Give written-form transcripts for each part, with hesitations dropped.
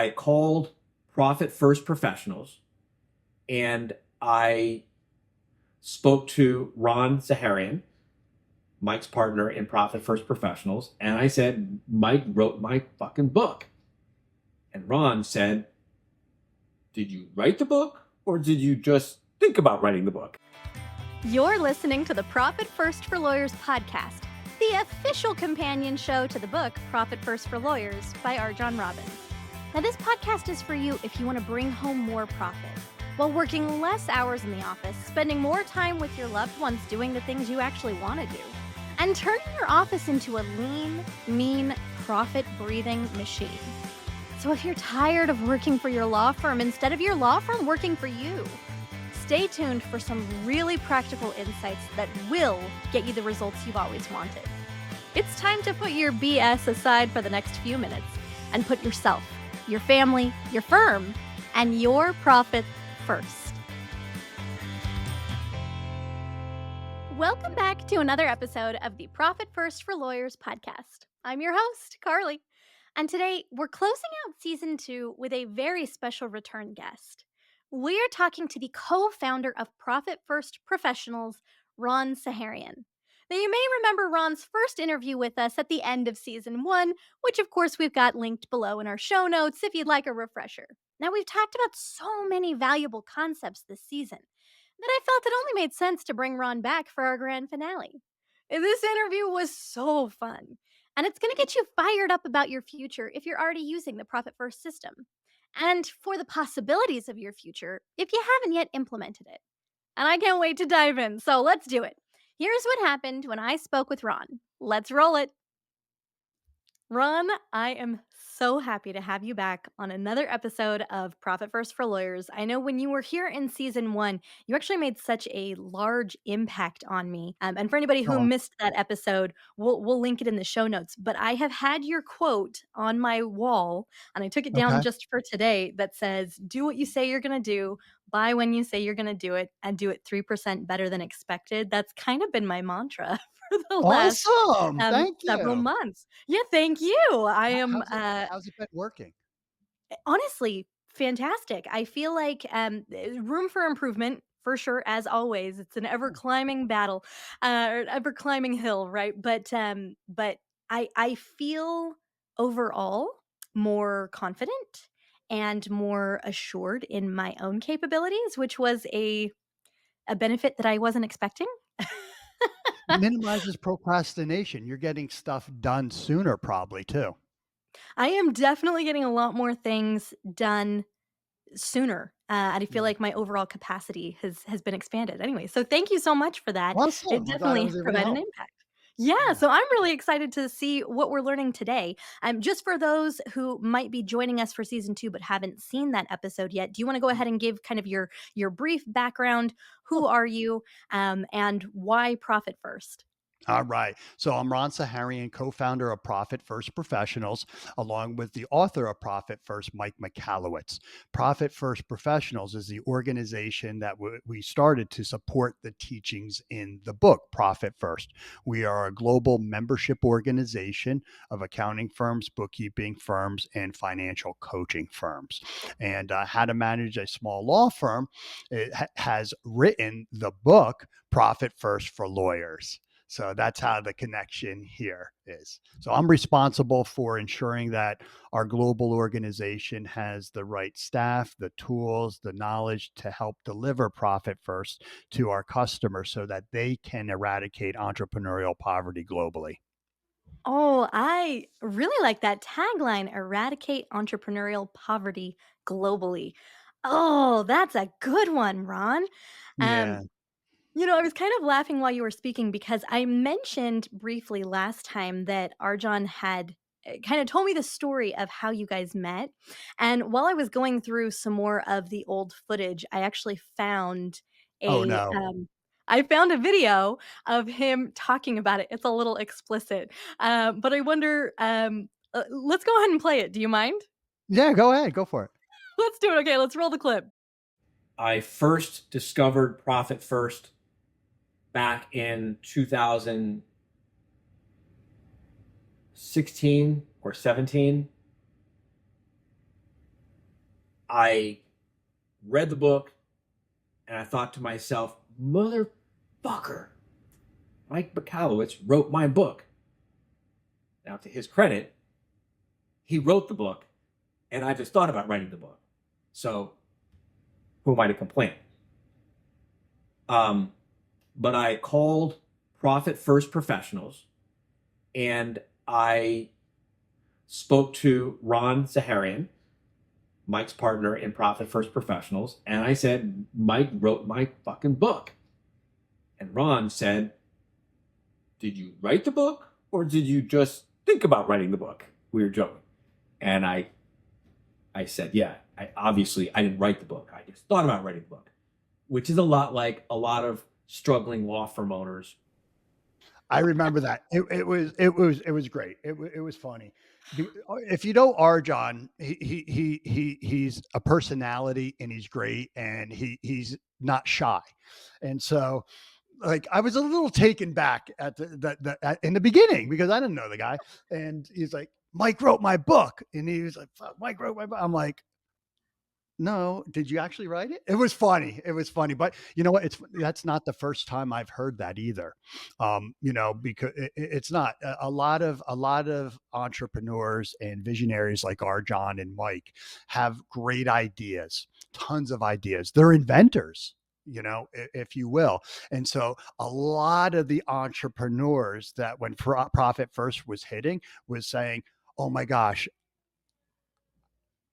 I called Profit First Professionals and I spoke to Ron Saharyan, Mike's partner in Profit First Professionals, and I said, Mike wrote my fucking book. And Ron said, did you write the book or did you just think about writing the book? You're listening to the Profit First for Lawyers podcast, the official companion show to the book Profit First for Lawyers by RJon Robbins. Now, this podcast is for you if you want to bring home more profit while working less hours in the office, spending more time with your loved ones doing the things you actually want to do, and turning your office into a lean, mean, profit-breathing machine. So if you're tired of working for your law firm instead of your law firm working for you, stay tuned for some really practical insights that will get you the results you've always wanted. It's time to put your BS aside for the next few minutes and put yourself, your family, your firm, and your profit first. Welcome back to another episode of the Profit First for Lawyers podcast. I'm your host, Carly, and today we're closing out season 2 with a very special return guest. We are talking to the co-founder of Profit First Professionals, Ron Saharyan. Now, you may remember Ron's first interview with us at the end of season 1, which of course we've got linked below in our show notes if you'd like a refresher. Now, we've talked about so many valuable concepts this season that I felt it only made sense to bring Ron back for our grand finale. This interview was so fun, and it's going to get you fired up about your future if you're already using the Profit First system, and for the possibilities of your future if you haven't yet implemented it. And I can't wait to dive in, so let's do it. Here's what happened when I spoke with Ron. Let's roll it. Ron, I am so happy to have you back on another episode of Profit First for Lawyers. I know when you were here in season 1, you actually made such a large impact on me. And for anybody who Oh, missed that episode, we'll link it in the show notes. But I have had your quote on my wall, and I took it down okay. just for today, that says, "Do what you say you're going to do, buy when you say you're going to do it, and do it 3% better than expected." That's kind of been my mantra for the last Awesome. Thank several you. months. Yeah, thank you. I am How's it been working? honestly fantastic. I feel like room for improvement for sure, as always. It's an ever Hmm. climbing battle, or ever climbing hill, right? But I feel overall more confident and more assured in my own capabilities, which was a benefit that I wasn't expecting. Minimizes procrastination. You're getting stuff done sooner probably too. I am definitely getting a lot more things done sooner. And I feel Mm. like my overall capacity has been expanded anyway. So thank you so much for that. It Awesome. I'm glad I definitely was able to provided an help. impact. Yeah, Yeah. so I'm really excited to see what we're learning today. Just for those who might be joining us for season 2 but haven't seen that episode yet, do you want to go Mhm. ahead and give kind of your brief background? Who are you, and why Profit First? All right. So I'm Ron Saharyan, co-founder of Profit First Professionals, along with the author of Profit First, Mike Michalowicz. Profit First Professionals is the organization that we started to support the teachings in the book, Profit First. We are a global membership organization of accounting firms, bookkeeping firms, and financial coaching firms. And How to Manage a Small Law Firm has written the book, Profit First for Lawyers. So that's how the connection here is. So I'm responsible for ensuring that our global organization has the right staff, the tools, the knowledge to help deliver Profit First to our customers so that they can eradicate entrepreneurial poverty globally. Oh, I really like that tagline, eradicate entrepreneurial poverty globally. Oh, that's a good one, Ron. Um, Yeah. I was kind of laughing while you were speaking because I mentioned briefly last time that Arjon had kind of told me the story of how you guys met. And while I was going through some more of the old footage, I actually found Oh, a no. I found a video of him talking about it. It's a little explicit, but I wonder. Let's go ahead and play it. Do you mind? Yeah, go ahead. Go for it. Let's do it. Okay, let's roll the clip. I first discovered Profit First back in 2016 or 17. I read the book and I thought to myself, motherfucker, Mike Michalowicz wrote my book. Now, to his credit, he wrote the book, and I just thought about writing the book. So, who am I to complain? But I called Profit First Professionals, and I spoke to Ron Saharyan, Mike's partner in Profit First Professionals, and I said, Mike wrote my fucking book. And Ron said, did you write the book, or did you just think about writing the book? We were joking. And I said, yeah, I didn't write the book. I just thought about writing the book, which is a lot like a lot of struggling law firm owners. I remember that. It was great. It was funny. If you know RJon, he's a personality and he's great and he's not shy. And so like I was a little taken back at in the beginning because I didn't know the guy. And he's like, Mike wrote my book. And he was like, fuck, Mike wrote my book. I'm like, no, did you actually write it? It was funny. It was funny, but you know what? That's not the first time I've heard that either. Because it's not a lot of entrepreneurs and visionaries like RJon and Mike have great ideas, tons of ideas. They're inventors, if you will. And so a lot of the entrepreneurs that when Profit First was hitting was saying, oh my gosh,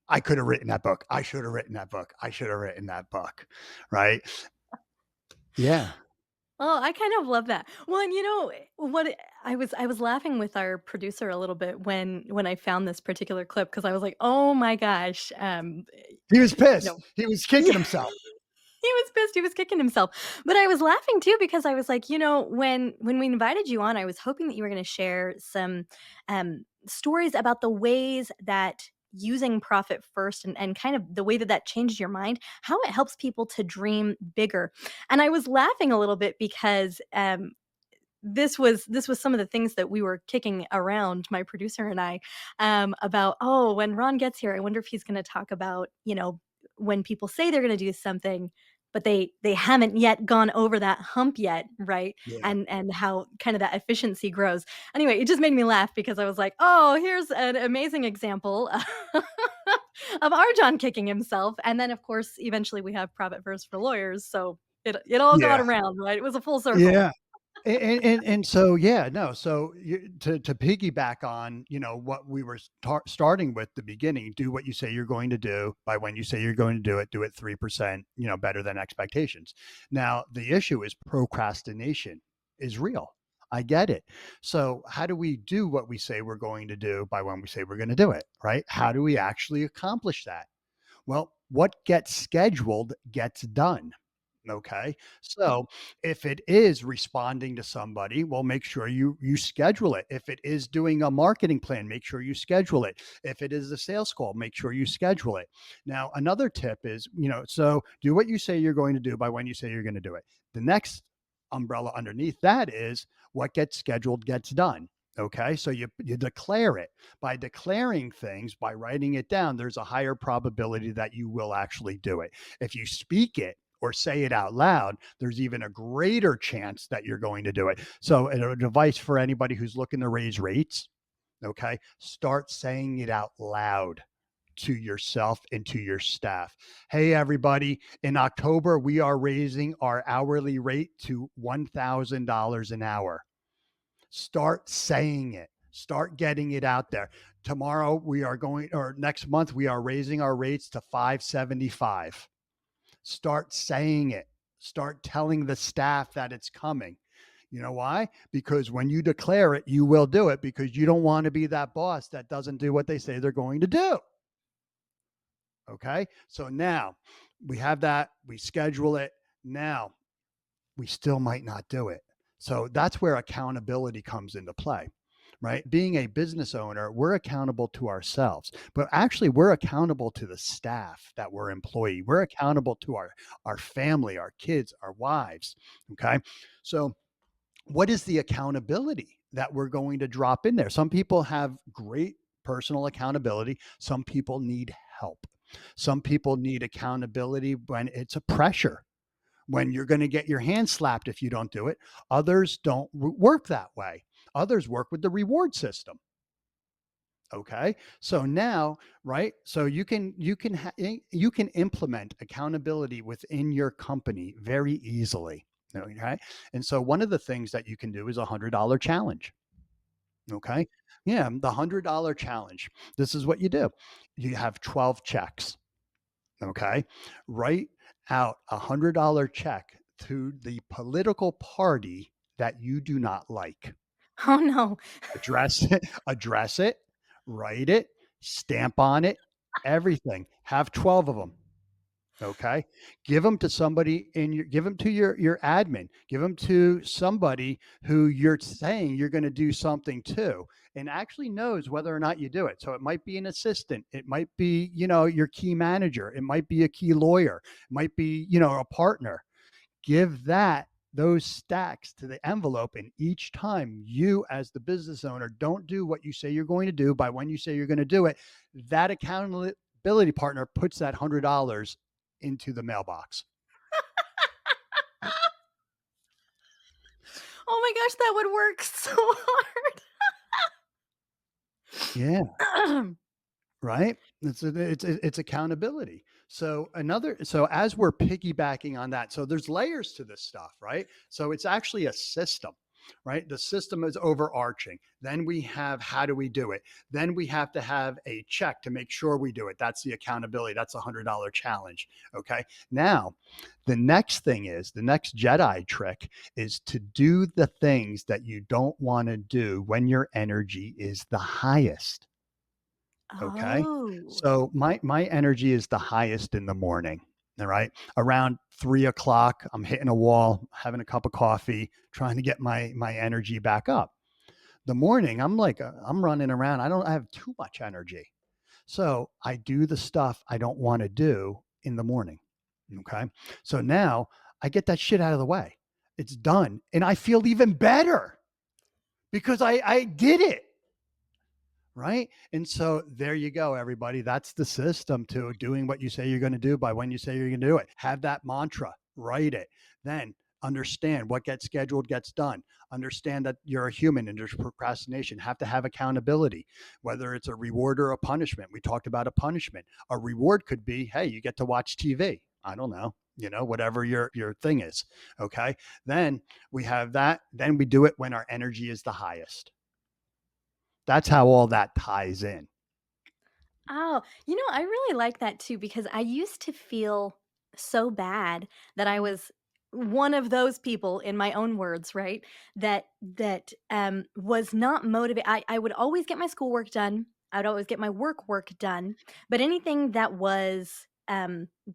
I could have written that book. I should have written that book. I should have written that book. Right. Yeah. Oh, I kind of love that. Well, and I was laughing with our producer a little bit when I found this particular clip because I was like, "Oh my gosh." He was You know, pissed. He was kicking yeah. himself. He was pissed, he was kicking himself. But I was laughing too because I was like, when we invited you on, I was hoping that you were gonna share some, stories about the ways that using profit first and kind of the way that that changed your mind, how it helps people to dream bigger. And I was laughing a little bit because, this was some of the things that we were kicking around, my producer and I, about, oh, when Ron gets here, I wonder if he's going to talk about, when people say they're going to do something, but they haven't yet gone over that hump yet, right? Yeah. And how kind of that efficiency grows. Anyway, it just made me laugh because I was like, oh, here's an amazing example of Arjon kicking himself, and then of course, eventually we have Profit First for Lawyers, so it all got Yeah. around, right? It was a full circle. Yeah. And so yeah, no. So to piggyback on what we were starting with the beginning, do what you say you're going to do by when you say you're going to do it 3% better than expectations. Now the issue is procrastination is real. I get it. So how do we do what we say we're going to do by when we say we're going to do it? Right? How do we actually accomplish that? Well, what gets scheduled gets done. Okay. So if it is responding to somebody, well, make sure you schedule it. If it is doing a marketing plan, make sure you schedule it. If it is a sales call, make sure you schedule it. Now, another tip is, so do what you say you're going to do by when you say you're going to do it. The next umbrella underneath that is what gets scheduled gets done. Okay, so you declare it. By declaring things, by writing it down, there's a higher probability that you will actually do it. If you speak it or say it out loud, there's even a greater chance that you're going to do it. So a advice for anybody who's looking to raise rates, okay, start saying it out loud to yourself and to your staff. Hey, everybody, in October, we are raising our hourly rate to $1,000 an hour. Start saying it. Start getting it out there. Tomorrow or next month, we are raising our rates to $575. Start saying it. Start telling the staff that it's coming. You know why? Because when you declare it, you will do it because you don't want to be that boss that doesn't do what they say they're going to do. Okay. So now we have that, we schedule it. Now we still might not do it. So that's where accountability comes into play, right? Being a business owner, we're accountable to ourselves, but actually we're accountable to the staff that we're employee. We're accountable to our family, our kids, our wives. Okay. So what is the accountability that we're going to drop in there? Some people have great personal accountability. Some people need help. Some people need accountability when it's a pressure, when you're going to get your hand slapped if you don't do it. Others don't work that way. Others work with the reward system. Okay. So now, right? So you can implement accountability within your company very easily. Okay. And so one of the things that you can do is $100 challenge. Okay. Yeah, the $100 challenge. This is what you do. You have 12 checks. Okay. Write out $100 check to the political party that you do not like. Oh no. Address it, write it, stamp on it, everything. Have 12 of them. Okay. Give them to somebody give them to your admin, give them to somebody who you're saying you're going to do something to and actually knows whether or not you do it. So it might be an assistant. It might be, your key manager. It might be a key lawyer. It might be, a partner. Give those stacks to the envelope, and each time you as the business owner don't do what you say you're going to do by when you say you're going to do it, that accountability partner puts that $100 into the mailbox. Oh my gosh, that would work so Yeah. hard. Right? It's accountability. So as we're piggybacking on that, so there's layers to this stuff, right? So it's actually a system, right? The system is overarching. Then we have how do we do it? Then we have to have a check to make sure we do it. That's the accountability. That's a $100 challenge. Okay. Now, the next Jedi trick is to do the things that you don't want to do when your energy is the highest. Okay. Oh. So my energy is the highest in the morning. All right. Around 3 o'clock, I'm hitting a wall, having a cup of coffee, trying to get my energy back up. The morning, I'm like, I'm running around. I have too much energy. So I do the stuff I don't want to do in the morning. Okay. So now I get that shit out of the way. It's done. And I feel even better because I did it. Right. And so there you go, everybody. That's the system to doing what you say you're going to do by when you say you're going to do it. Have that mantra, write it. Then understand what gets scheduled gets done. Understand that you're a human and there's procrastination. Have to have accountability, whether it's a reward or a punishment. We talked about a punishment. A reward could be, hey, you get to watch TV. I don't know, whatever your thing is. Okay. Then we have that. Then we do it when our energy is the highest. That's how all that ties in. Oh, I really like that too because I used to feel so bad that I was one of those people in my own words, right? That was not motivated. I would always get my schoolwork done. I would always get my work done, but anything that was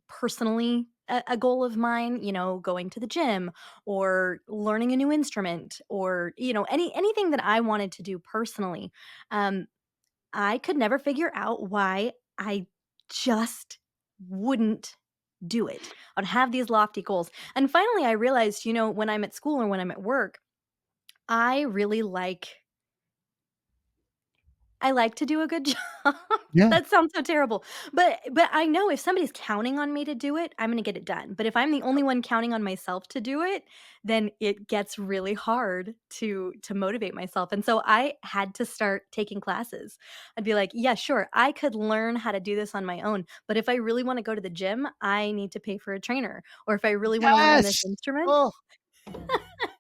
personally a goal of mine, going to the gym or learning a new instrument or anything that I wanted to do personally, um I could never figure out why I just wouldn't do it. I'd have these lofty goals. And finally, I realized, when I'm at school or when I'm at work, I really I like to do a good job. Yeah. That sounds so terrible. But I know if somebody's counting on me to do it, I'm gonna get it done. But if I'm the only one counting on myself to do it, then it gets really hard to motivate myself. And so I had to start taking classes. I'd be like, "Yeah, sure, I could learn how to do this on my own, but if I really wanna go to the gym, I need to pay for a trainer. Or if I really wanna learn this Yes. instrument, Oh,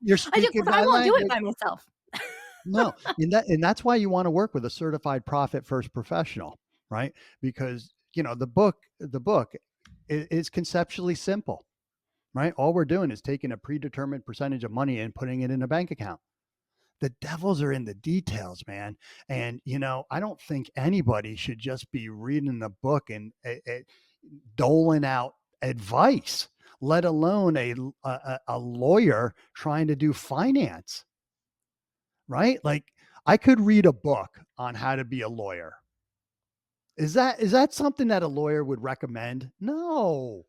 you're I just speaking 'cause I my won't do it language. by myself." No, and that's why you want to work with a certified profit first professional, right? Because the book is conceptually simple, right? All we're doing is taking a predetermined percentage of money and putting it in a bank account. The devils are in the details, man. And I don't think anybody should just be reading the book and doling out advice, let alone a lawyer trying to do finance, right? Like I could read a book on how to be a lawyer. Is that something that a lawyer would recommend? No.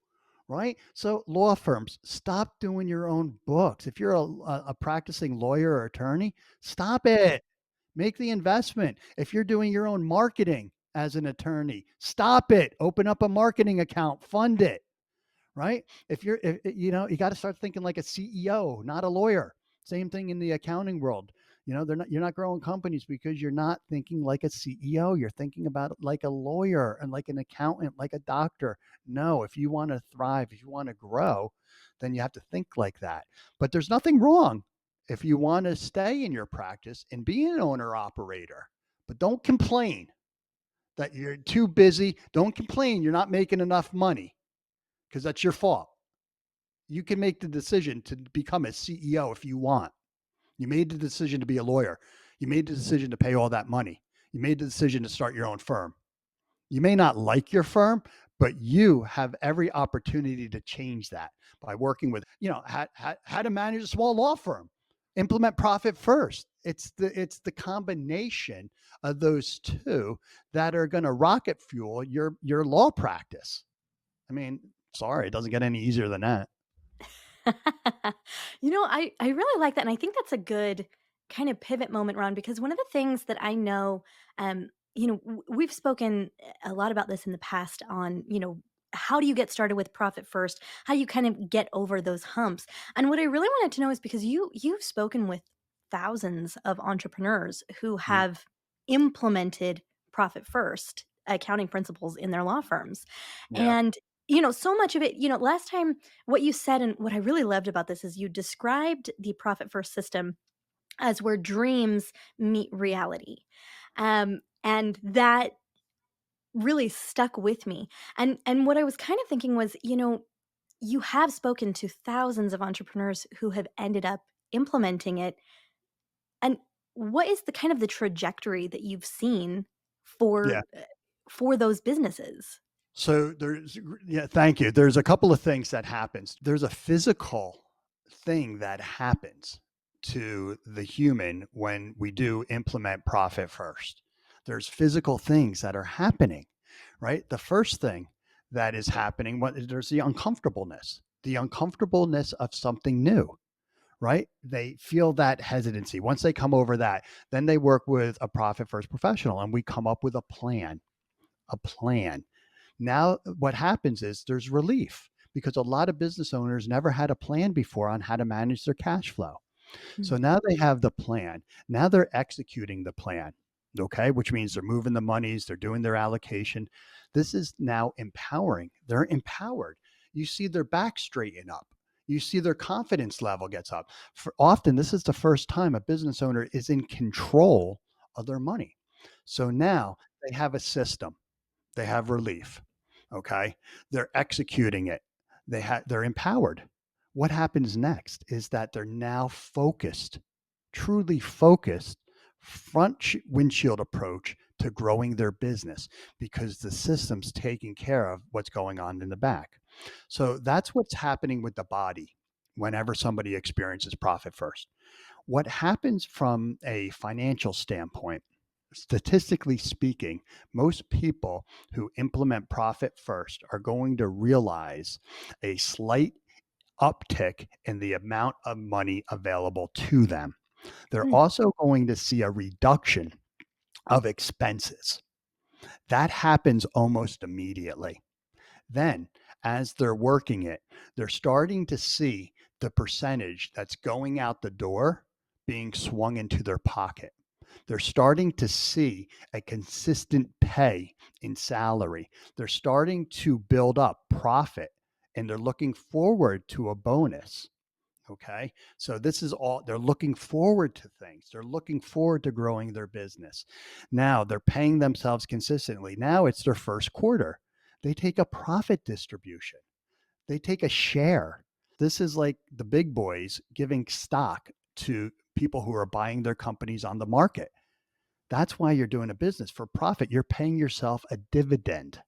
Right? So law firms, stop doing your own books. If you're a practicing lawyer or attorney, stop it. Make the investment. If you're doing your own marketing, as an attorney. Stop it. Open up a marketing account, fund it, right? You got to start thinking like a CEO, not a lawyer. Same thing in the accounting world. You're not growing companies because you're not thinking like a CEO. You're thinking about it like a lawyer and like an accountant, like a doctor. No, if you want to thrive, if you want to grow, then you have to think like that. But there's nothing wrong if you want to stay in your practice and be an owner operator. But don't complain that you're too busy. Don't complain you're not making enough money, because that's your fault. You can make the decision to become a CEO if you want. You made the decision to be a lawyer. You made the decision to pay all that money. You made the decision to start your own firm. You may not like your firm, but you have every opportunity to change that by working with, how to manage a small law firm, implement profit first. It's the combination of those two that are going to rocket fuel your law practice. I mean, sorry, it doesn't get any easier than that. I really like that. And I think that's a good kind of pivot moment, Ron, because one of the things that I know, we've spoken a lot about this in the past on, how do you get started with profit first? How do you kind of get over those humps? And what I really wanted to know is because you've spoken with thousands of entrepreneurs who Mm, have implemented profit first accounting principles in their law firms. yeah. And so much of it, last time what you said and what I really loved about this is you described the profit first system as where dreams meet reality. And that really stuck with me. And what I was kind of thinking was, you have spoken to thousands of entrepreneurs who have ended up implementing it. And what is the kind of the trajectory that you've seen Yeah. for those businesses? So yeah, thank you. There's a couple of things that happens. There's a physical thing that happens to the human when we do implement profit first. There's physical things that are happening, right? The first thing that is happening, there's the uncomfortableness of something new, right? They feel that hesitancy. Once they come over that, then they work with a profit first professional and we come up with a plan. Now, what happens is there's relief because a lot of business owners never had a plan before on how to manage their cash flow. So now they have the plan. Now they're executing the plan. Okay, which means they're moving the monies, they're doing their allocation. This is now empowering. They're empowered. You see their back straighten up. You see their confidence level gets up. Often, this is the first time a business owner is in control of their money. So now they have a system, they have relief. Okay. They're executing it. They're empowered. What happens next is that they're now focused, truly focused, windshield approach to growing their business because the system's taking care of what's going on in the back. So that's what's happening with the body whenever somebody experiences profit first. What happens from a financial standpoint, statistically speaking, most people who implement profit first are going to realize a slight uptick in the amount of money available to them. They're Mm, also going to see a reduction of expenses. That happens almost immediately. Then, as they're working it, they're starting to see the percentage that's going out the door being swung into their pocket. They're starting to see a consistent pay in salary. They're starting to build up profit and they're looking forward to a bonus. Okay. So this is all they're looking forward to things. They're looking forward to growing their business. Now they're paying themselves consistently. Now it's their first quarter. They take a profit distribution, they take a share. This is like the big boys giving stock to people who are buying their companies on the market. That's why you're doing a business for profit. You're paying yourself a dividend.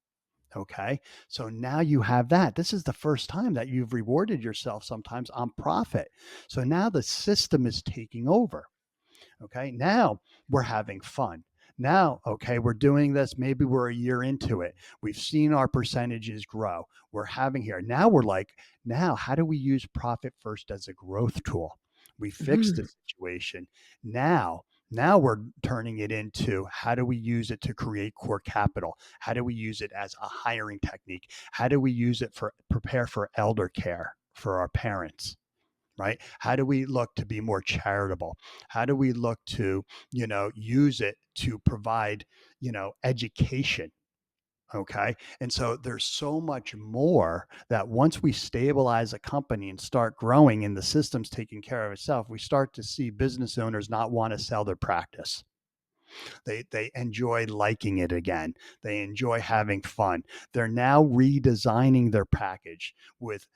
Okay. So now you have that. This is the first time that you've rewarded yourself sometimes on profit. So now the system is taking over. Okay. Now we're having fun. Now, okay, we're doing this. Maybe we're a year into it. We've seen our percentages grow. We're having here. Now we're like, now how do we use profit first as a growth tool? We fixed the mhm. situation. Now Now we're turning it into, how do we use it to create core capital? How do we use it as a hiring technique? How do we use it for prepare for elder care for our parents? Right? How do we look to be more charitable? How do we look to, use it to provide, education? Okay. And so there's so much more that once we stabilize a company and start growing and the system's taking care of itself, we start to see business owners not want to sell their practice. They enjoy liking it again. They enjoy having fun. They're now redesigning their package with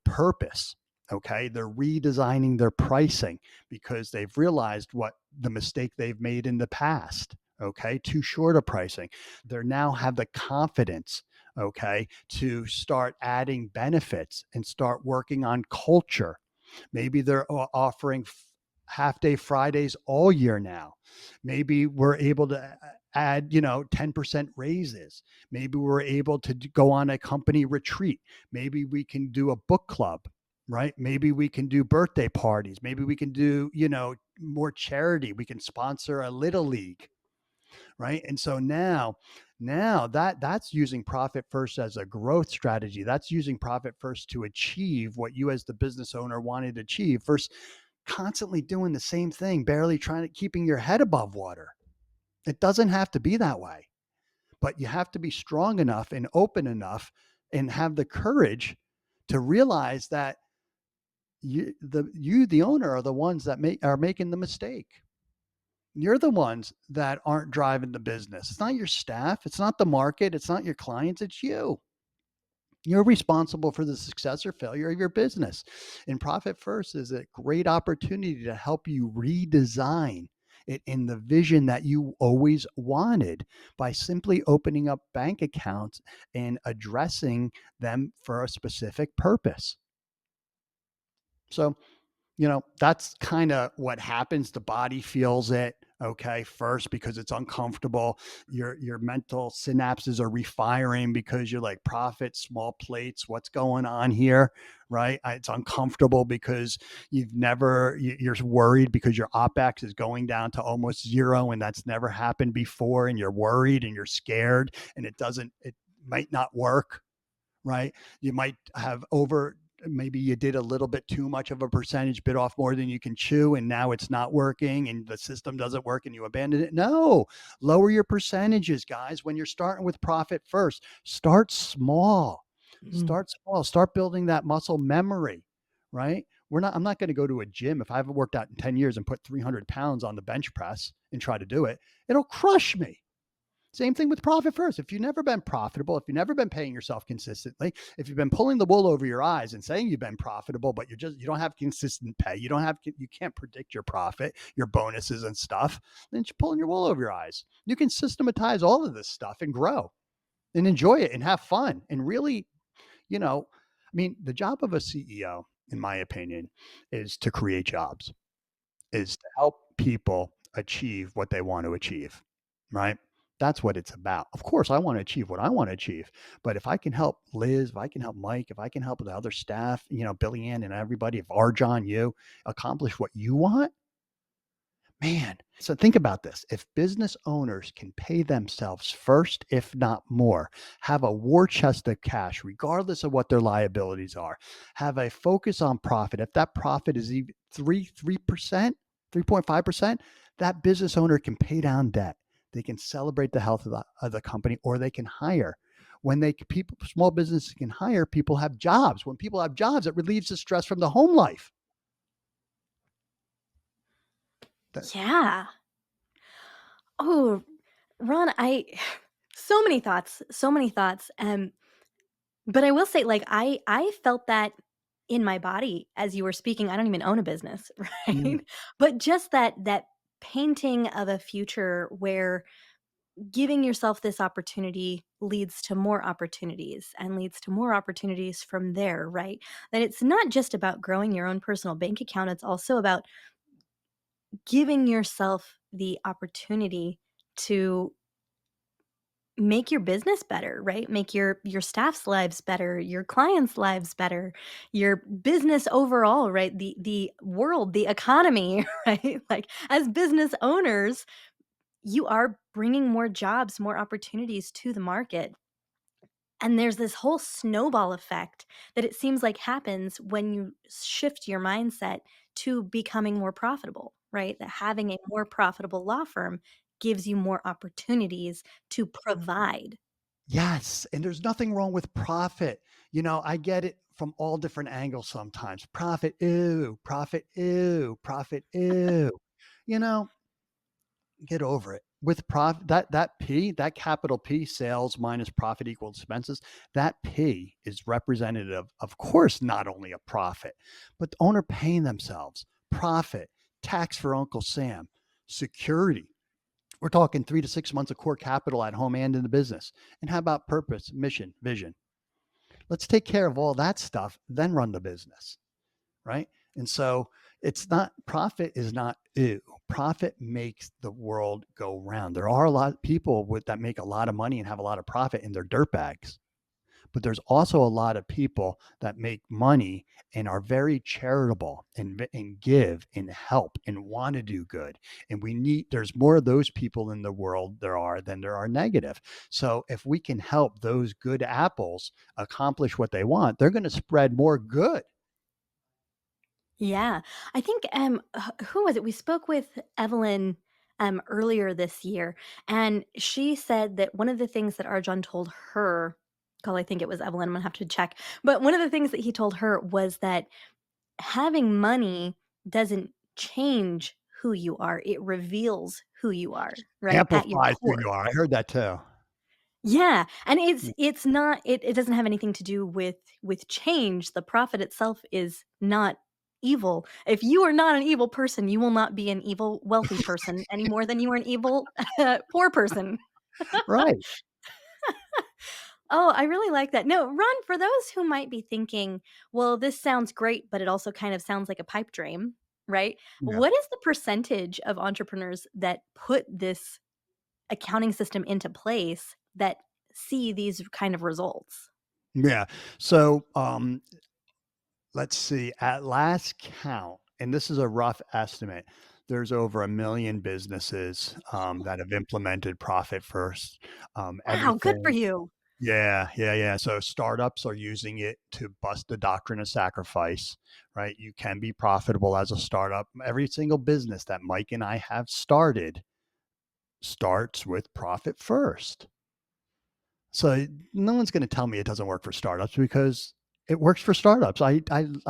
purpose. Okay, they're redesigning their pricing because they've realized what the mistake they've made in the past. Okay, too short of pricing. They now have the confidence, okay, to start adding benefits and start working on culture. Maybe they're offering half day Fridays all year now. Maybe we're able to add, 10% raises. Maybe we're able to go on a company retreat. Maybe we can do a book club, right? Maybe we can do birthday parties. Maybe we can do, more charity. We can sponsor a little league, right? And so now that's using profit first as a growth strategy. That's using profit first to achieve what you as the business owner wanted to achieve versus constantly doing the same thing, barely trying to keeping your head above water. It doesn't have to be that way, but you have to be strong enough and open enough and have the courage to realize that the owner are the ones that are making the mistake. You're the ones that aren't driving the business. It's not your staff. It's not the market. It's not your clients. It's you. You're responsible for the success or failure of your business. And Profit First is a great opportunity to help you redesign it in the vision that you always wanted by simply opening up bank accounts and addressing them for a specific purpose. So, that's kind of what happens. The body feels it, okay, first because it's uncomfortable. Your mental synapses are refiring because you're like, profit, small plates, what's going on here, right? It's uncomfortable because you're worried because your OPEX is going down to almost zero, and that's never happened before, and you're worried and you're scared, and it might not work, right? You might have maybe you did a little bit too much of a percentage, bit off more than you can chew, and now it's not working and the system doesn't work and you abandon it. No, lower your percentages, guys. When you're starting with profit first, start small. Start small. Start building that muscle memory, right? I'm not going to go to a gym if I haven't worked out in 10 years and put 300 pounds on the bench press and try to do it. It'll crush me. Same thing with profit first. If you've never been profitable, if you've never been paying yourself consistently, if you've been pulling the wool over your eyes and saying you've been profitable, but you don't have consistent pay, you can't predict your profit, your bonuses and stuff, then you're pulling your wool over your eyes. You can systematize all of this stuff and grow and enjoy it and have fun. And really, the job of a CEO, in my opinion, is to create jobs, is to help people achieve what they want to achieve, right? That's what it's about. Of course, I want to achieve what I want to achieve. But if I can help Liz, if I can help Mike, if I can help the other staff, Billy Ann and everybody, if RJon, you accomplish what you want, man. So think about this. If business owners can pay themselves first, if not more, have a war chest of cash, regardless of what their liabilities are, have a focus on profit. If that profit is even 3%, 3.5%, that business owner can pay down debt. They can celebrate the health of the company, or they can hire. When small businesses can hire, people have jobs. When people have jobs, it relieves the stress from the home life. Yeah. Oh, Ron, so many thoughts, so many thoughts. But I will say, like, I felt that in my body as you were speaking. I don't even own a business, Mm. right? But just that painting of a future where giving yourself this opportunity leads to more opportunities and leads to more opportunities from there, right? That it's not just about growing your own personal bank account, it's also about giving yourself the opportunity to make your business better, right? Make your staff's lives better, your clients' lives better, your business overall, right? The world, the economy, right? Like as business owners, you are bringing more jobs, more opportunities to the market. And there's this whole snowball effect that it seems like happens when you shift your mindset to becoming more profitable, right? That having a more profitable law firm gives you more opportunities to provide. Yes, and there's nothing wrong with profit. I get it from all different angles sometimes. Profit, ew, profit, ew, profit, ew. You know, get over it. With profit, that P, that capital P, sales minus profit equals expenses, that P is representative, of course, not only a profit, but the owner paying themselves, profit, tax for Uncle Sam, security. We're talking 3 to 6 months of core capital at home and in the business. And how about purpose, mission, vision? Let's take care of all that stuff, then run the business, right? And so it's not, profit is not ew. Profit makes the world go round. There are a lot of people that make a lot of money and have a lot of profit and they're dirtbags. But there's also a lot of people that make money and are very charitable and give and help and want to do good. And there's more of those people in the world than there are negative. So if we can help those good apples accomplish what they want, they're going to spread more good. Yeah. I think who was it? We spoke with Evelyn earlier this year, and she said that one of the things that RJon told her, call I think it was Evelyn, I'm gonna have to check. But one of the things that he told her was that having money doesn't change who you are. It reveals who you are, right? At your Amplifies who core. you are. I heard that too. Yeah, and Mm. it's not it doesn't have anything to do with change. The profit itself is not evil. If you are not an evil person, you will not be an evil wealthy person any more than you are an evil poor person. Right. Oh, I really like that. No, Ron, for those who might be thinking, well, this sounds great, but it also kind of sounds like a pipe dream, right? Yeah. What is the percentage of entrepreneurs that put this accounting system into place that see these kind of results? Yeah. So let's see, at last count, and this is a rough estimate, there's over 1 million businesses that have implemented profit first. Wow, good for Everything. you. Yeah, yeah, yeah. So startups are using it to bust the doctrine of sacrifice, right? You can be profitable as a startup. Every single business that Mike and I have started starts with profit first. So no one's going to tell me it doesn't work for startups because it works for startups. I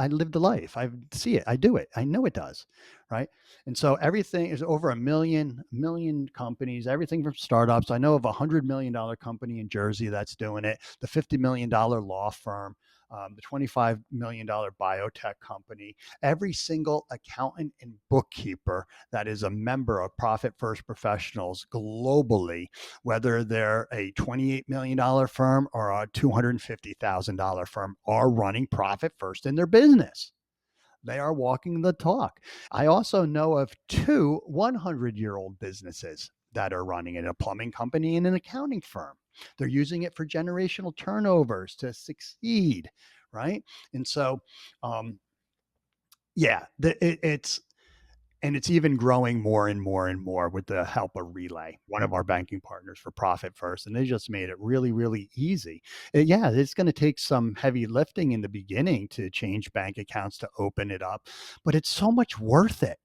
live the life. I see it. I do it. I know it does, right? And so everything is over a million companies. Everything from startups. I know of $100 million company in Jersey that's doing it. The $50 million law firm. The $25 million biotech company. Every single accountant and bookkeeper that is a member of Profit First Professionals globally, whether they're a $28 million firm or a $250,000 firm, are running profit first in their business. They are walking the talk. I also know of two 100-year-old businesses that are running it, a plumbing company and an accounting firm. They're using it for generational turnovers to succeed, right? And so, um, yeah, it's even growing more and more and more with the help of Relay, one of our banking partners for Profit First. And they just made it really, really easy. Yeah, it's going to take some heavy lifting in the beginning to change bank accounts to open it up, but it's so much worth it,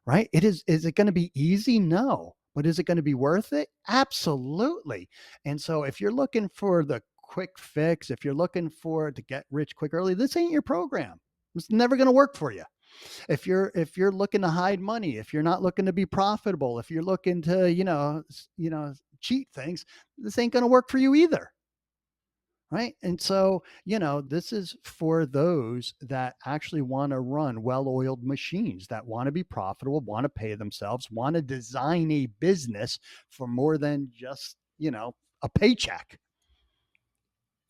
right? Is it going to be easy? No. But is it going to be worth it? Absolutely. And so if you're looking for the quick fix, if you're looking for to get rich quick early, this ain't your program. It's never going to work for you. If you're looking to hide money, if you're not looking to be profitable, if you're looking to cheat things, this ain't going to work for you either, right? And so this is for those that actually want to run well-oiled machines, that want to be profitable, want to pay themselves, want to design a business for more than just a paycheck.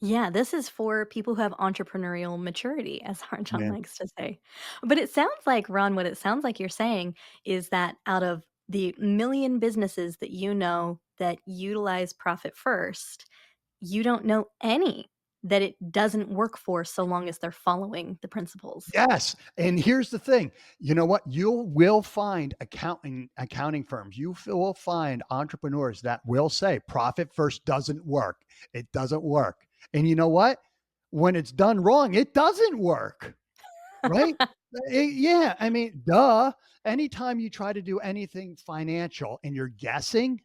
Yeah, this is for people who have entrepreneurial maturity, as Harjan Yeah. likes to say. But it sounds like, Ron, what it sounds like you're saying is that out of the million businesses that you know that utilize Profit First, you don't know any that it doesn't work for so long as they're following the principles. Yes, and here's the thing, you know what? You will find accounting firms, will find entrepreneurs that will say profit first doesn't work. It doesn't work. And you know what? When it's done wrong, it doesn't work, right? Yeah, I mean, duh. Anytime you try to do anything financial and you're guessing,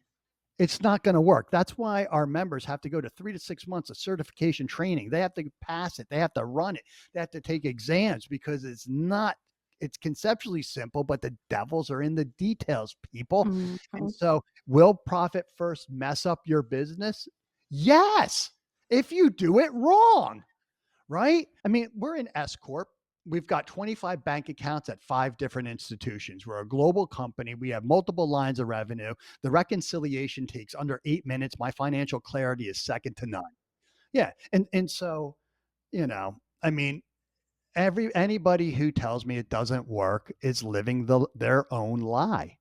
it's not going to work. That's why our members have to go to 3 to 6 months of certification training. They have to pass it. They have to run it. They have to take exams because it's conceptually simple, but the devils are in the details, people. And Mhm. so, will profit first mess up your business? Yes, if you do it wrong, right? I mean, we're an S Corp. We've got 25 bank accounts at 5 different institutions. We're a global company. We have multiple lines of revenue. The reconciliation takes under 8 minutes. My financial clarity is second to none. Yeah. And so, I mean, anybody who tells me it doesn't work is living their own lie.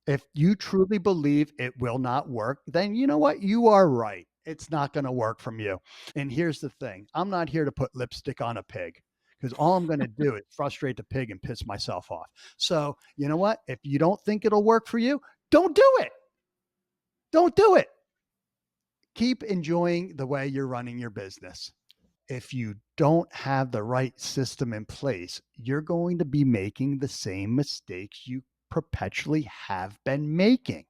If you truly believe it will not work, then you know what? You are right. It's not going to work from you. And here's the thing, I'm not here to put lipstick on a pig because all I'm going to do is frustrate the pig and piss myself off. So, you know what? If you don't think it'll work for you, don't do it. Don't do it. Keep enjoying the way you're running your business. If you don't have the right system in place, you're going to be making the same mistakes you perpetually have been making.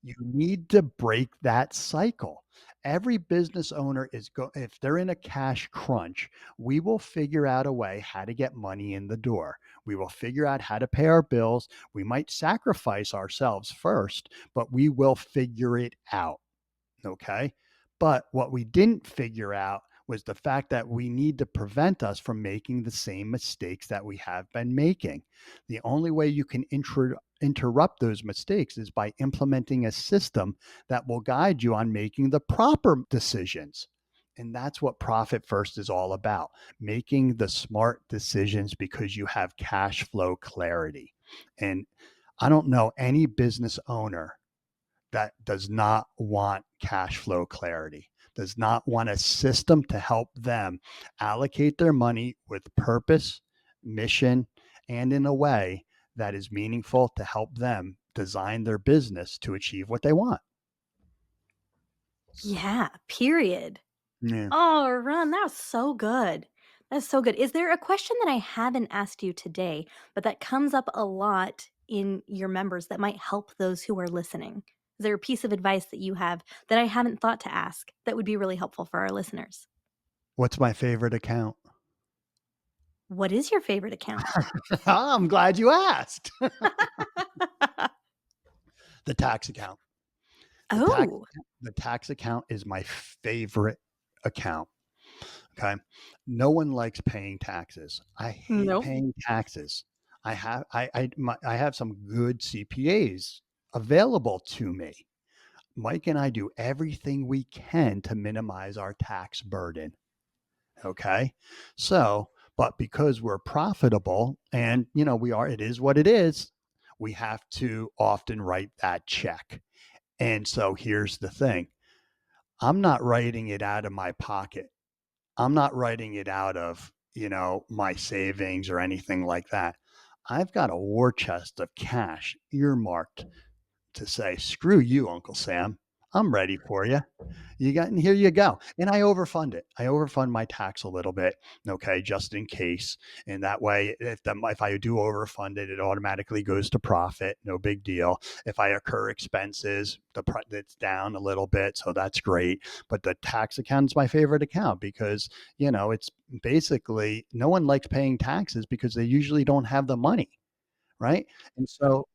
You need to break that cycle. Every business owner if they're in a cash crunch, we will figure out a way how to get money in the door. We will figure out how to pay our bills. We might sacrifice ourselves first, but we will figure it out. Okay. But what we didn't figure out was the fact that we need to prevent us from making the same mistakes that we have been making. The only way you can interrupt those mistakes is by implementing a system that will guide you on making the proper decisions. And that's what Profit First is all about, making the smart decisions because you have cash flow clarity. And I don't know any business owner that does not want cash flow clarity, does not want a system to help them allocate their money with purpose, mission, and in a way that is meaningful to help them design their business to achieve what they want. Yeah, period. Yeah. Oh, Ron, that was so good. That's so good. Is there a question that I haven't asked you today, but that comes up a lot in your members that might help those who are listening? Is there a piece of advice that you have that I haven't thought to ask that would be really helpful for our listeners? What's my favorite account? What is your favorite account? I'm glad you asked. The tax account. The tax Oh, the tax account is my favorite account. Okay. No one likes paying taxes. I hate nope. paying taxes. I have some good CPAs available to me. Mike and I do everything we can to minimize our tax burden. Okay. So, but because we're profitable and it is what it is, we have to often write that check. And so here's the thing. I'm not writing it out of my pocket. I'm not writing it out of, my savings or anything like that. I've got a war chest of cash earmarked to say, screw you, Uncle Sam. I'm ready for you. And here you go. And I overfund it. I overfund my tax a little bit, okay, just in case. And that way, if I do overfund it, it automatically goes to profit. No big deal. If I incur expenses, it's down a little bit, so that's great. But the tax account is my favorite account because it's basically no one likes paying taxes because they usually don't have the money, right? And so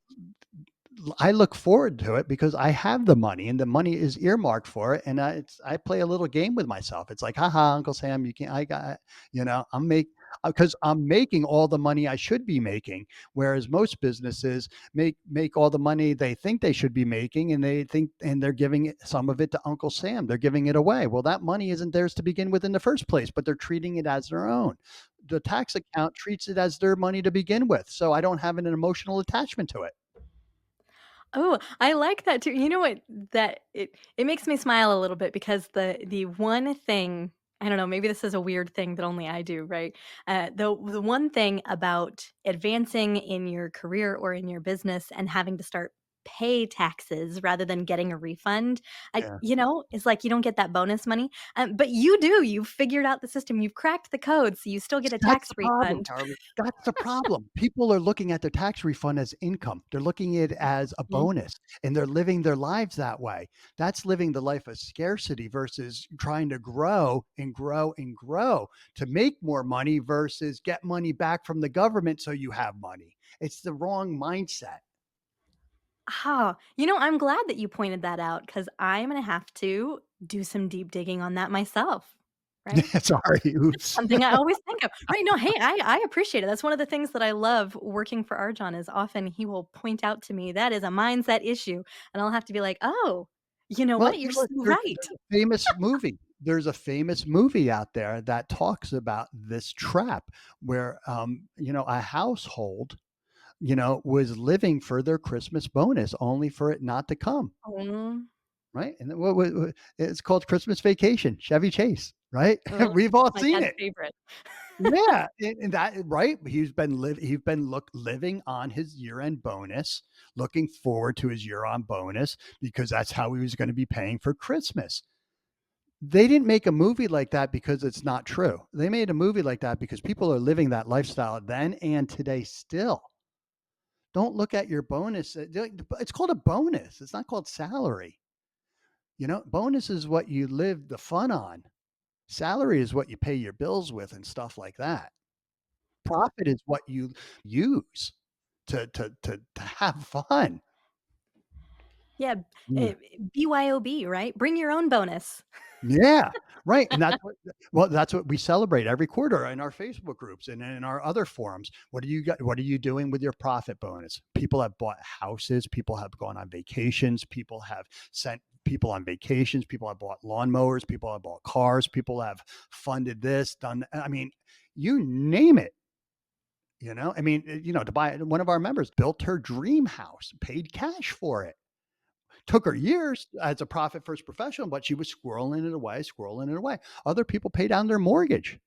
I look forward to it because I have the money and the money is earmarked for it. And I play a little game with myself. It's like, haha, Uncle Sam, you can't, I got, because I'm making all the money I should be making. Whereas most businesses make all the money they think they should be making and they're giving some of it to Uncle Sam. They're giving it away. Well, that money isn't theirs to begin with in the first place, but they're treating it as their own. The tax account treats it as their money to begin with. So I don't have an emotional attachment to it. Oh, I like that too. You know what? That it makes me smile a little bit because the one thing, I don't know, maybe this is a weird thing that only I do, right? The one thing about advancing in your career or in your business and having to start pay taxes rather than getting a refund, Yeah. it's like you don't get that bonus money. But you do. You've figured out the system. You've cracked the code, so you still get a That's tax the problem, refund. Carly. That's the problem. People are looking at their tax refund as income. They're looking at it as a Mhm. bonus, and they're living their lives that way. That's living the life of scarcity versus trying to grow and grow and grow to make more money versus get money back from the government so you have money. It's the wrong mindset. Ah, I'm glad that you pointed that out because I'm gonna have to do some deep digging on that myself, right? Sorry. Oops. Something I always think of, right? No, hey, I appreciate it. That's one of the things that I love working for RJon is often he will point out to me that is a mindset issue, and I'll have to be like, "Oh, you know Well, what? You're look, so there's right." there's a famous movie. There's a famous movie out there that talks about this trap where, a household, was living for their Christmas bonus only for it not to come, Mm, right? And then what it's called Christmas Vacation, Chevy Chase, right? ugh, We've all my seen dad's it. favorite. Yeah, and that right. He's been living on his year-end bonus, looking forward to his year-end bonus because that's how he was going to be paying for Christmas. They didn't make a movie like that because it's not true. They made a movie like that because people are living that lifestyle then and today still. Don't look at your bonus. It's called a bonus. It's not called salary. Bonus is what you live the fun on. Salary is what you pay your bills with and stuff like that. Profit is what you use to have fun. Yeah, Yeah. BYOB, right? Bring your own bonus. Yeah, right, and that's what we celebrate every quarter in our Facebook groups and in our other forums. What are you doing with your profit bonus? People have bought houses, people have gone on vacations, people have sent people on vacations, people have bought lawnmowers, people have bought cars, people have funded this, done I mean, you name it, I mean, to buy one of our members built her dream house, paid cash for it. Took her years as a profit first professional, but she was squirreling it away, squirreling it away. Other people pay down their mortgage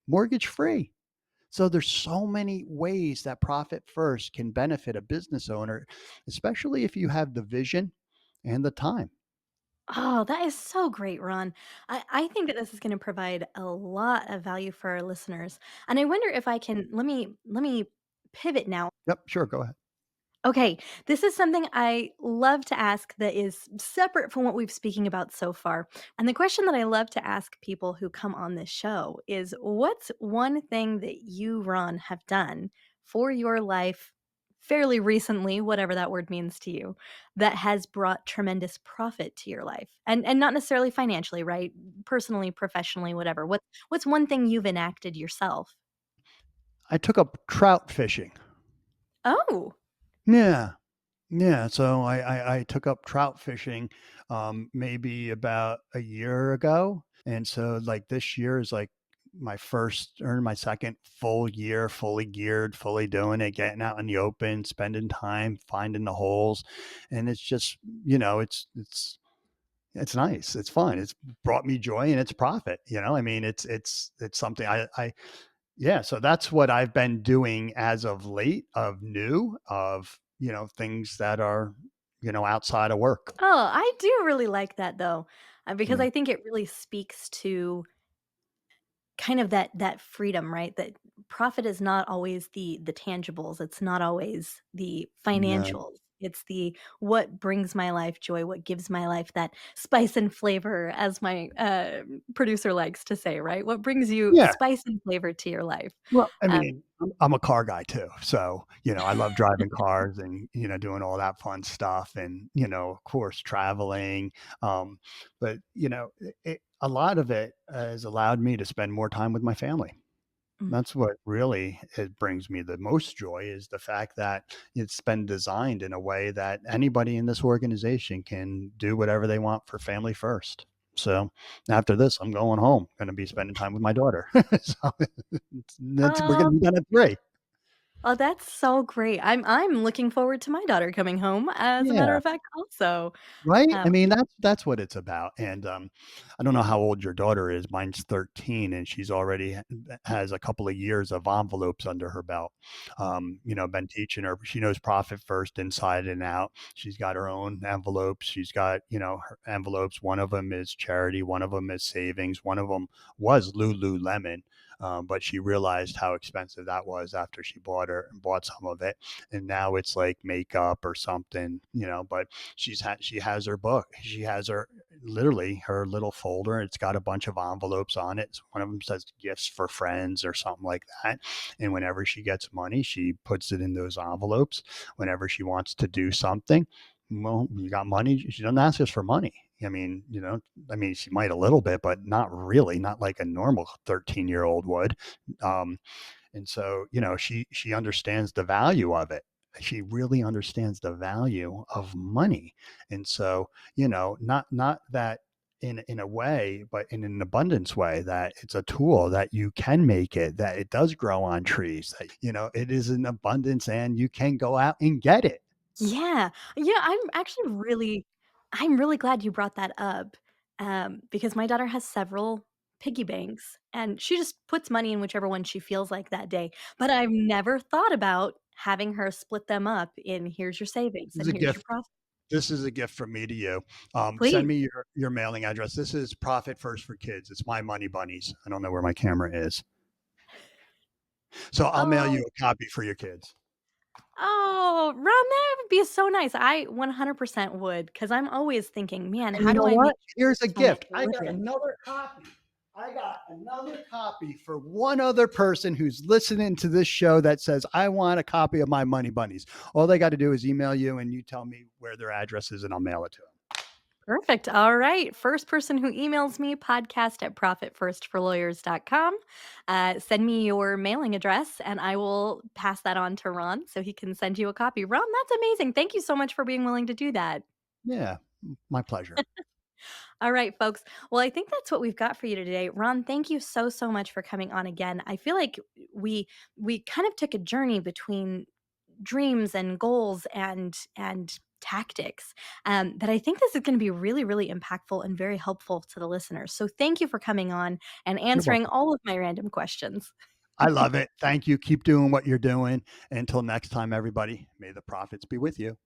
free. So there's so many ways that profit first can benefit a business owner, especially if you have the vision and the time. Oh, that is so great, Ron. I think that this is going to provide a lot of value for our listeners. And I wonder if I can let me pivot now. Yep, sure, go ahead. Okay, this is something I love to ask that is separate from what we've speaking about so far. And the question that I love to ask people who come on this show is what's one thing that you, Ron, have done for your life fairly recently, whatever that word means to you, that has brought tremendous profit to your life? And not necessarily financially, right? Personally, professionally, whatever. What's one thing you've enacted yourself? I took up trout fishing. Oh. Yeah. Yeah, so I took up trout fishing, maybe about a year ago, and so, like, this year is, like, my first or my second full year, fully geared, fully doing it, getting out in the open, spending time finding the holes, and it's just, it's nice, it's fun, it's brought me joy and it's profit, I mean, it's something yeah, so that's what I've been doing as of late of new of, things that are, outside of work. Oh, I do really like that though, because Mm. I think it really speaks to kind of that freedom, right? That profit is not always the tangibles. It's not always the No. financials. It's the what brings my life joy, what gives my life that spice and flavor, as my producer likes to say, right? What brings you Yeah. spice and flavor to your life? Well, I Um, mean, I'm a car guy too. So, I love driving cars and, doing all that fun stuff and, of course, traveling. But, a lot of it has allowed me to spend more time with my family. mm. That's what really it brings me the most joy is the fact that it's been designed in a way that anybody in this organization can do whatever they want for family first. So after this, I'm going home, going to be spending time with my daughter. So we're going to Oh, be done at 3. Oh, that's so great. I'm looking forward to my daughter coming home, as a matter Yeah. of fact, also. Right? I Um, mean, that's what it's about, and, I don't know how old your daughter is, mine's 13, and she's already has a couple of years of envelopes under her belt. Been teaching her she knows Profit First inside and out. She's got her own envelopes, she's got, her envelopes, one of them is charity, one of them is savings, one of them was Lululemon, but she realized how expensive that was after she bought some of it, and now it's like makeup or something, but she has her book. She has her literally her little folder. It's got a bunch of envelopes on it. One of them says gifts for friends or something like that. And whenever she gets money, she puts it in those envelopes. Whenever she wants to do something, well, you got money. She doesn't ask us for money. She might a little bit, but not really, not like a normal 13-year-old would. Um, and so, she understands the value of it. She really understands the value of money. And so, not that in a way, but in an abundance way, that it's a tool that you can make it, that it does grow on trees, that it is an abundance and you can go out and get it. yeah. Yeah, I'm really glad you brought that up, because my daughter has several piggy banks, and she just puts money in whichever one she feels like that day, but I've never thought about having her split them up in, "Here's your savings, This is and a here's your gift. profit." This is a gift from me to you. Send Please. me your mailing address. This is Profit First for Kids. It's my money bunnies. I don't know where my camera is. So I'll mail Oh. you a copy for your kids. Oh, Ron, that would be so nice. I 100% would, because 'cause I'm always thinking, "Man, And you how do know I what? make Here's a this moment gift. delicious?" I got another copy for one other person who's listening to this show that says, I want a copy of my Money Bunnies. All they got to do is email you and you tell me where their address is and I'll mail it to them. Perfect. All right. First person who emails me, podcast at profitfirstforlawyers.com. Send me your mailing address and I will pass that on to Ron so he can send you a copy. Ron, that's amazing. Thank you so much for being willing to do that. Yeah, my pleasure. All right, folks. Well, I think that's what we've got for you today. Ron, thank you so so much for coming on again. I feel like we kind of took a journey between dreams and goals and tactics, that I think this is going to be really really impactful and very helpful to the listeners. So thank you for coming on and You're answering welcome. all of my random questions. I love it. Thank you. Keep doing what you're doing. Until next time, everybody, may the profits be with you.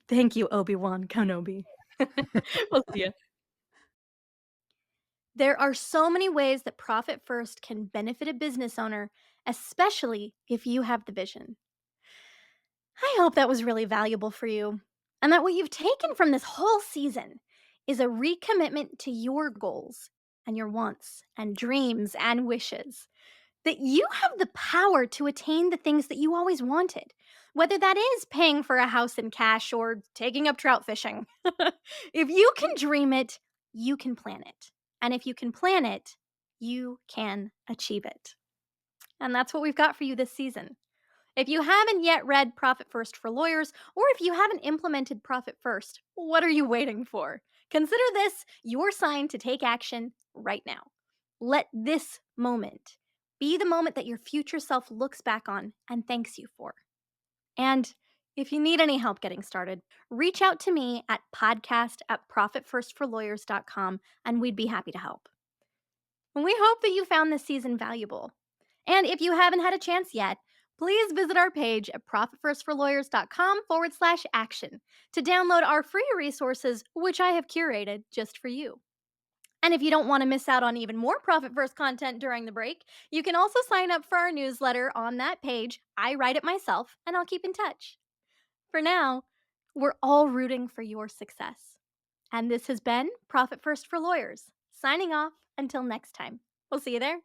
Thank you, Obi-Wan Kenobi. We'll see you. There are so many ways that Profit First can benefit a business owner, especially if you have the vision. I hope that was really valuable for you, and that what you've taken from this whole season is a recommitment to your goals and your wants and dreams and wishes. That you have the power to attain the things that you always wanted, whether that is paying for a house in cash or taking up trout fishing. If you can dream it, you can plan it. And if you can plan it, you can achieve it. And that's what we've got for you this season. If you haven't yet read Profit First for Lawyers, or if you haven't implemented Profit First, what are you waiting for? Consider this your sign to take action right now. Let this moment be the moment that your future self looks back on and thanks you for. And if you need any help getting started, reach out to me at podcast@profitfirstforlawyers.com and we'd be happy to help. We hope that you found this season valuable. And if you haven't had a chance yet, please visit our page at profitfirstforlawyers.com/action to download our free resources, which I have curated just for you. And if you don't want to miss out on even more Profit First content during the break, you can also sign up for our newsletter on that page. I write it myself, and I'll keep in touch. For now, we're all rooting for your success. And this has been Profit First for Lawyers, signing off until next time. We'll see you there.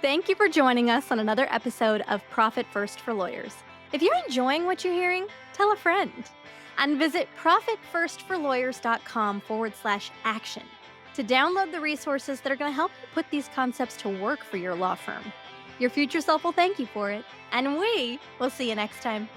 Thank you for joining us on another episode of Profit First for Lawyers. If you're enjoying what you're hearing, tell a friend. And visit profitfirstforlawyers.com/action to download the resources that are going to help you put these concepts to work for your law firm. Your future self will thank you for it, and we will see you next time.